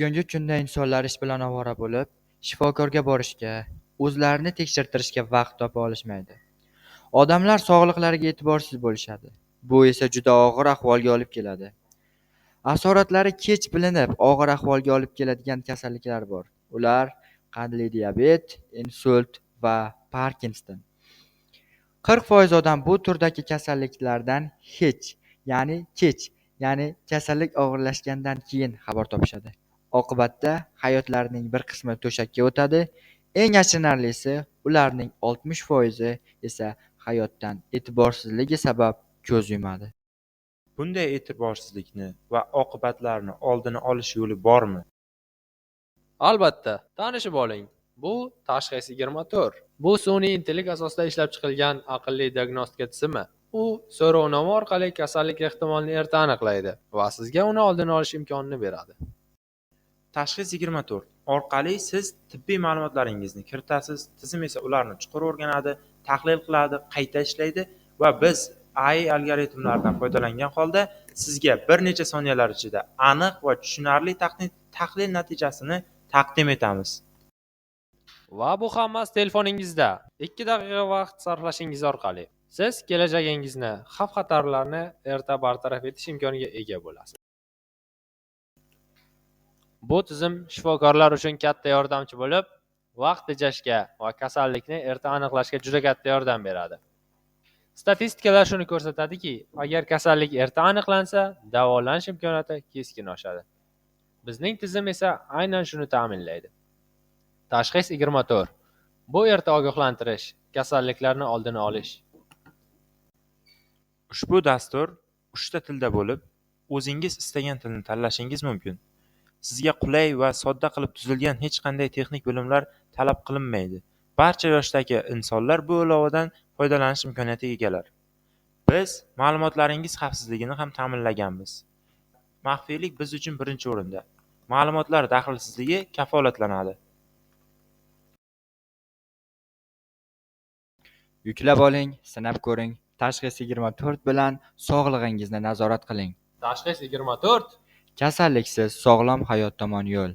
Bugungi kunda insonlar ish bilan ovora bo'lib, shifokorga borishga, o'zlarini tekshirtirishga vaqt topa olishmaydi. Odamlar sog'liqlariga e'tiborsiz bo'lishadi. Bu esa juda og'ir ahvolga olib keladi. Asoratlari kech bilinib, og'ir ahvolga olib keladigan kasalliklar bor. Ular qandli diabet, insult va Parkinson. 40% odam bu turdagi kasalliklardan kech, ya'ni kasallik og'irlashgandan keyin xabar topishadi. Oqibatda hayotlarining bir qismi to'shakka o'tadi. Eng achinarlisi, ularning 60% esa hayotdan e'tiborsizligi sabab ko'z yumadi. Bunday e'tiborsizlikni va oqibatlarni oldini olish yo'li bormi? Albatta, tanishib oling. Bu tashxis 24. Bu sun'iy intellekt asosida ishlab chiqilgan aqlli diagnostika tizimi. U so'rovnoma orqali kasallik ehtimolini erta aniqlaydi va sizga uni oldini olish imkonini beradi. Tashxis 24 orqali siz tibbiy ma'lumotlaringizni kiritasiz, tizim esa ularni chuqur o'rganadi, tahlil qiladi, qayta ishlaydi va biz AI algoritmlaridan foydalangan holda sizga bir necha soniyalar ichida aniq va tushunarli tahlil natijasini taqdim etamiz. Va bu hammasi telefoningizda 2 daqiqa vaqt sarflashingiz orqali. Siz kelajagingizni, xavf-xatarlarni erta bartaraf etish imkoniga ega bo'lasiz. Bu tizim shifokorlar uchun katta yordamchi bo'lib, vaqt tejashga va kasallikni erta aniqlashga juda katta yordam beradi. Statistikalar shuni ko'rsatadiki, agar kasallik erta aniqlansa, davolanish imkoniyati keskin oshadi. Bizning tizim esa aynan shuni ta'minlaydi. Tashxis 24. Bu erta ogohlantirish, kasalliklarni oldini olish. Ushbu dastur 3 ta tilda bo'lib, o'zingiz istagan tilni tanlashingiz mumkin. Sizga qulay va sodda qilib tuzilgan hech qanday texnik bilimlar talab qilinmaydi. Barcha yoshdagi insonlar bu ilovadan foydalanish imkoniyatiga egalar. Biz ma'lumotlaringiz xavfsizligini ham ta'minlaganmiz. Maxfiylik biz uchun birinchi o'rinda. Ma'lumotlar daxlsizligi kafolatlanadi. Yuklab oling, sinab ko'ring. Tashxis 24 bilan sog'lig'ingizni nazorat qiling. Tashxis 24. Kasalliksiz sog'lom hayot tomon yo'l.